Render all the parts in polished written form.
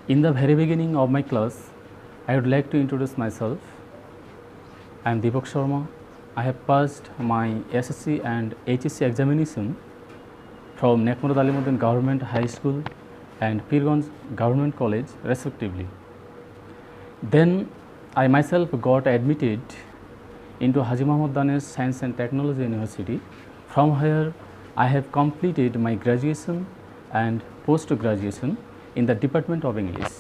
In the very beginning of my class, I would like to introduce myself. I am Deepak Sharma. I have passed my SSC and HSC examination from Nek Murad Alimuddin Government High School and Pirganj Government College respectively. Then I myself got admitted into Haji Muhammad Danes Science and Technology University, from where I have completed my graduation and post-graduation in the Department of English.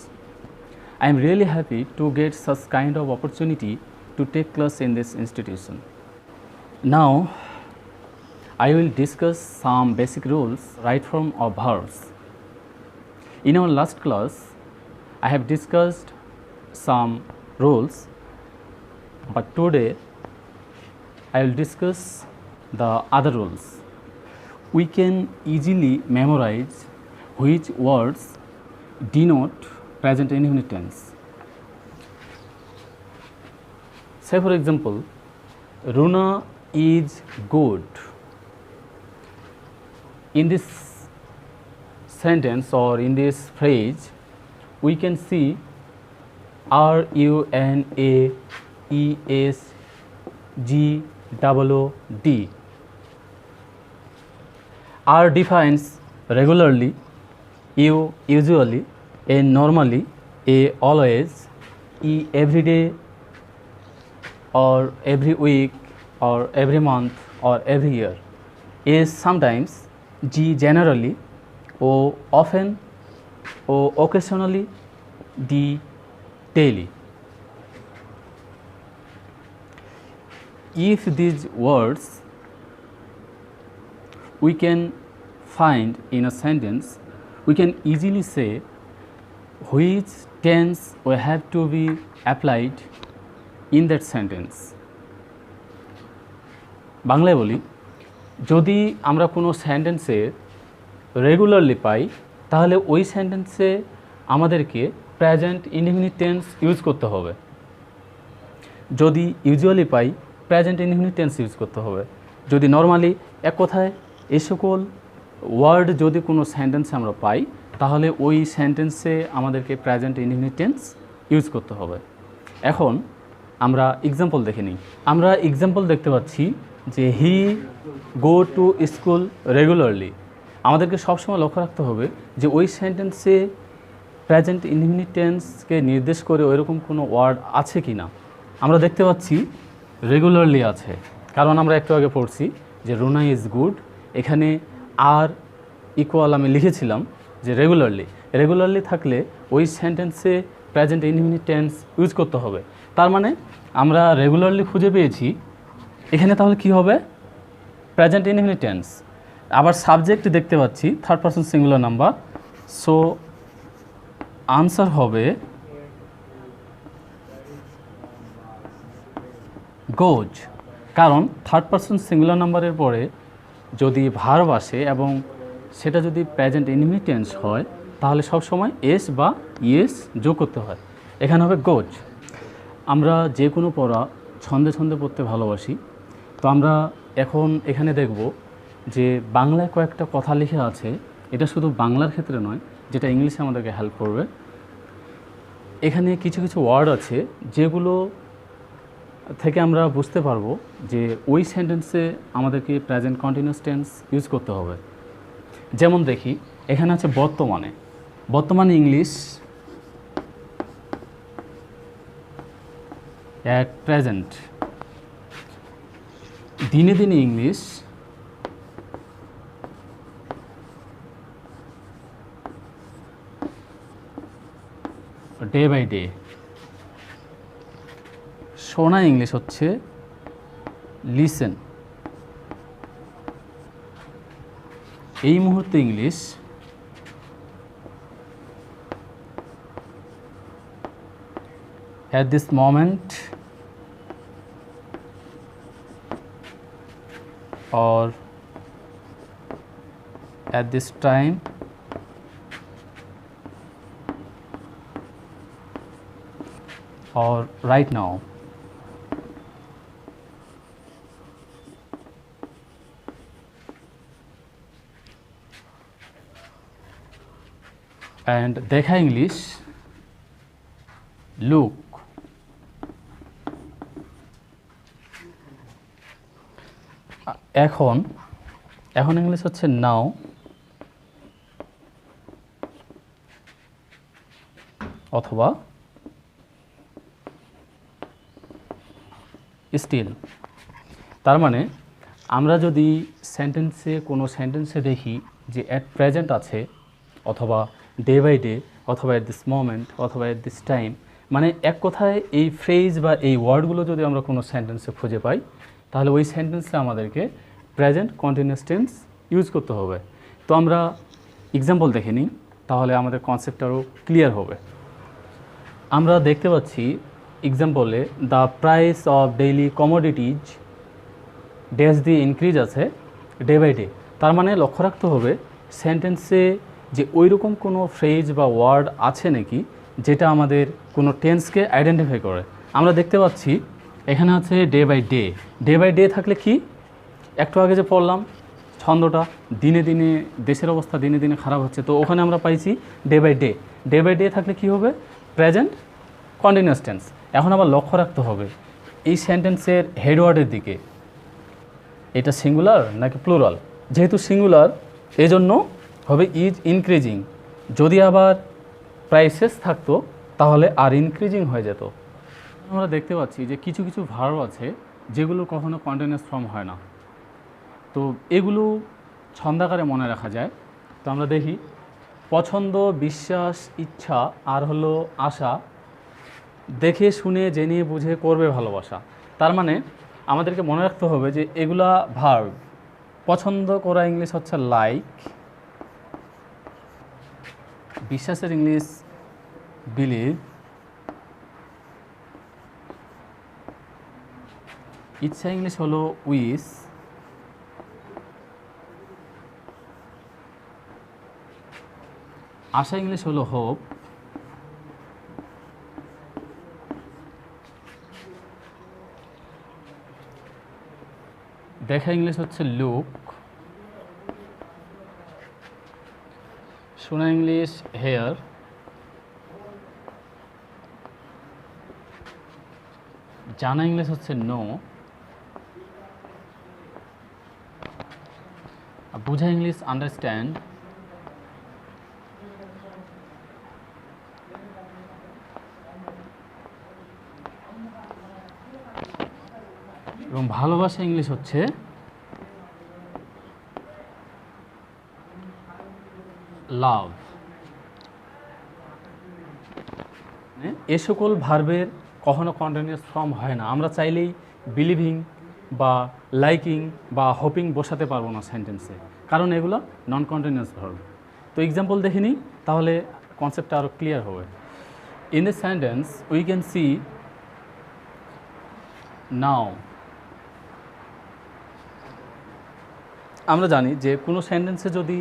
I am really happy to get such kind of opportunity to take class in this institution. Now, I will discuss some basic rules right from of verbs. In our last class, I have discussed some rules, but today I will discuss the other rules. We can easily memorize which words denote present indefinite tense. Say for example, Runa is good. In this sentence or in this phrase, we can see RUNAESGOOD. R defines regularly, U usually, A normally, A always, E every day or every week or every month or every year, A sometimes, G generally, O often, O occasionally, D daily. If these words we can find in a sentence, we can easily say which tense will have to be applied in that sentence. বাংলায় বলি, যদি আমরা কোনো সেন্টেন্সে regularly পাই, তাহলে ওই সেন্টেন্সে আমাদেরকে প্রেজেন্ট ইনডেফিনিট টেন্স ইউজ করতে হবে। যদি ইউজুয়ালি পাই, প্রেজেন্ট ইনডেফিনিট টেন্স ইউজ করতে হবে। যদি নর্মালি, এক কথায় এই সকল ওয়ার্ড যদি কোনো সেন্টেন্সে আমরা পাই, তাহলে ওই সেন্টেন্সে আমাদেরকে প্রেজেন্ট ইনডেফিনিট টেন্স ইউজ করতে হবে। এখন আমরা এক্সাম্পল দেখে নিই। আমরা এক্সাম্পল দেখতে পাচ্ছি যে হি গো টু স্কুল রেগুলারলি। আমাদেরকে সবসময় লক্ষ্য রাখতে হবে যে ওই সেন্টেন্সে প্রেজেন্ট ইনডেফিনিট টেন্সকে নির্দেশ করে ওইরকম কোনো ওয়ার্ড আছে কি না। আমরা দেখতে পাচ্ছি রেগুলারলি আছে, কারণ আমরা একটু আগে পড়ছি যে রুনা ইজ গুড। এখানে আর ইকুয়াল আমি লিখেছিলাম যে রেগুলারলি থাকলে ওই সেন্টেন্সে প্রেজেন্ট ইনডেফিনিট টেন্স ইউজ করতে হবে। তার মানে আমরা রেগুলারলি খুঁজে পেয়েছি, এখানে তাহলে কি হবে? Present indefinite tense. আবার সাবজেক্ট দেখতে পাচ্ছি third person singular number, so answer হবে গোজ। কারণ থার্ড পারসন সিঙ্গুলার নাম্বারের পরে যদি ভার্ব আসে এবং সেটা যদি প্রেজেন্ট ইনডেফিনিট টেন্স হয়, তাহলে সবসময় এস বা ইয়েস যোগ করতে হয়। এখানে হবে গোজ। আমরা যে কোনো পড়া ছন্দে ছন্দে পড়তে ভালোবাসি, তো আমরা এখন এখানে দেখব যে বাংলায় কয়েকটা কথা লিখে আছে। এটা শুধু বাংলার ক্ষেত্রে নয়, যেটা ইংলিশে আমাদেরকে হেল্প করবে। এখানে কিছু কিছু ওয়ার্ড আছে যেগুলো থেকে আমরা বুঝতে পারবো যে ওই সেন্টেন্সে আমাদেরকে প্রেজেন্ট কন্টিনিউয়াস টেন্স ইউজ করতে হবে। যেমন দেখি, এখানে আছে বর্তমানে ইংলিশ, অ্যাট প্রেজেন্ট। দিনে দিনে ইংলিশ, ডে বাই ডে। শোনা ইংলিশ হচ্ছে লিসেন। এই মুহূর্তে English at this moment or at this time or right now. And দেখা ইংলিশ লুক। এখন ইংলিশ হচ্ছে নাও, অথবা স্টিল। তার মানে আমরা যদি কোনো সেন্টেন্সে দেখি যে অ্যাট প্রেজেন্ট আছে, অথবা ডে বাই ডে, অথবা অ্যাট দিস মোমেন্ট, অথবা অ্যাট দিস টাইম, মানে এক কথায় এই ফ্রেজ বা এই ওয়ার্ডগুলো যদি আমরা কোনো সেন্টেন্সে খুঁজে পাই, তাহলে ওই সেন্টেন্সে আমাদেরকে প্রেজেন্ট কন্টিনিউয়াস টেন্স ইউজ করতে হবে। তো আমরা এক্সাম্পল দেখে নিই, তাহলে আমাদের কনসেপ্ট আরও ক্লিয়ার হবে। আমরা দেখতে পাচ্ছি এক্সাম্পলে the price of daily commodities dash দিয়ে ইনক্রিজ আছে ডে বাই ডে। তার মানে লক্ষ্য রাখতে হবে সেন্টেন্সে যে ওই রকম কোনো ফ্রেজ বা ওয়ার্ড আছে নাকি যেটা আমাদের কোনো টেন্সকে আইডেন্টিফাই করে। আমরা দেখতে পাচ্ছি এখানে আছে day by day. Day by day থাকলে কি, একটু আগে যে পড়লাম ছন্দটা, দিনে দিনে দেশের অবস্থা দিনে দিনে খারাপ হচ্ছে, তো ওখানে আমরা পাইছি day by day. Day by day থাকলে কি হবে, প্রেজেন্ট কন্টিনিউয়াস টেন্স। এখন আবার লক্ষ্য রাখতে হবে এই সেন্টেন্সের হেডওয়ার্ডের দিকে, এটা সিঙ্গুলার নাকি প্লুরাল। যেহেতু সিঙ্গুলার এজন্য হবে ইজ ইনক্রিজিং। যদি আবার প্রাইসেস থাকতো তাহলে আর ইনক্রিজিং হয়ে যেত। আমরা দেখতে পাচ্ছি যে কিছু কিছু ভার্ব আছে যেগুলো কখনো কন্টিনিউয়াস ফর্ম হয় না, তো এগুলো ছন্দাকারে মনে রাখা যায়। তো আমরা দেখি পছন্দ, বিশ্বাস, ইচ্ছা, আর হলো আশা, দেখে শুনে জেনে বুঝে করবে ভালোবাসা। তার মানে আমাদেরকে মনে রাখতে হবে যে এগুলা ভার্ব। পছন্দ করা ইংলিশ হচ্ছে লাইক, বিশ্বাসের ইংলিশ বিলিভ, ইচ্ছা ইংলিশ হলো উইশ, আশা ইংলিশ হলো হোপ, দেখা ইংলিশ হচ্ছে লুক, শোনা ইংলিশ হেয়ার, জানা ইংলিশ হচ্ছে নো, বুঝা ইংলিশ আন্ডারস্ট্যান্ড, এবং ভালোবাসা ইংলিশ হচ্ছে লাভ। এ সকল ভার্বের কখনো কন্টিনিউয়াস ফর্ম হয় না। আমরা চাইলেই বিলিভিং বা লাইকিং বা হোপিং বসাতে পারবো না সেন্টেন্সে, কারণ এগুলো নন কন্টিনিউয়াস ভার্ব। তো এক্সাম্পল দেখে নিই, তাহলে কনসেপ্টটা আরও ক্লিয়ার হবে। In the sentence we can see now. আমরা জানি যে কোনো সেন্টেন্সে যদি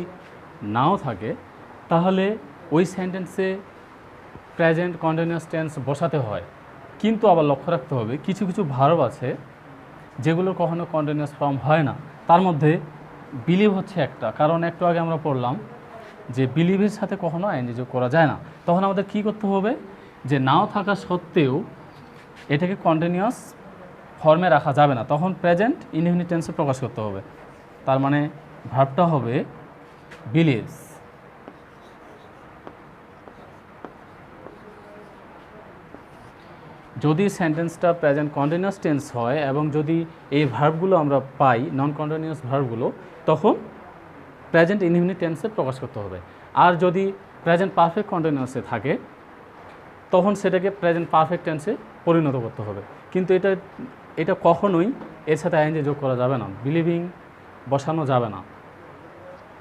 নাও থাকে তাহলে ওই সেন্টেন্সে প্রেজেন্ট কন্টিনিউয়াস টেন্স বসাতে হয়। কিন্তু আবার লক্ষ্য রাখতে হবে কিছু কিছু ভার্ব আছে যেগুলোর কখনো কন্টিনিউয়াস ফর্ম হয় না। তার মধ্যে বিলিভ হচ্ছে একটা, কারণ একটু আগে আমরা পড়লাম যে বিলিভের সাথে কখনো আইএনজি যোগ করা যায় না। তখন আমাদের কি করতে হবে, যে নাও থাকা সত্ত্বেও এটাকে কন্টিনিউয়াস ফর্মে রাখা যাবে না, তখন প্রেজেন্ট ইনডিফিনিট টেন্সে প্রকাশ করতে হবে। তার মানে ভার্বটা হবে বিলিভস। যদি সেন্টেন্সটা প্রেজেন্ট কন্টিনিউয়াস টেন্স হয় এবং যদি এই ভার্বগুলো আমরা পাই নন কন্টিনিউয়াস ভার্বগুলো, তখন প্রেজেন্ট ইনডিফিনিট টেন্সে প্রকাশ করতে হবে। আর যদি প্রেজেন্ট পারফেক্ট কন্টিনিউয়াসে থাকে তখন সেটাকে প্রেজেন্ট পারফেক্ট টেন্সে পরিণত করতে হবে। কিন্তু এটা কখনোই এর সাথে আইএনজি যোগ করা যাবে না, বিলিভিং বসানো যাবে না,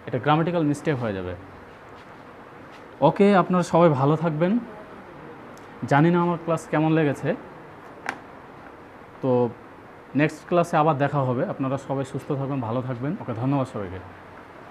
এটা গ্রামাটিক্যাল মিস্টেক হয়ে যাবে। ওকে, আপনারা সবাই ভালো থাকবেন। জানি না আমার ক্লাস কেমন লেগেছে, তো নেক্সট ক্লাসে আবার দেখা হবে। আপনারা সবাই সুস্থ থাকবেন, ভালো থাকবেন। ওকে, ধন্যবাদ সবাইকে।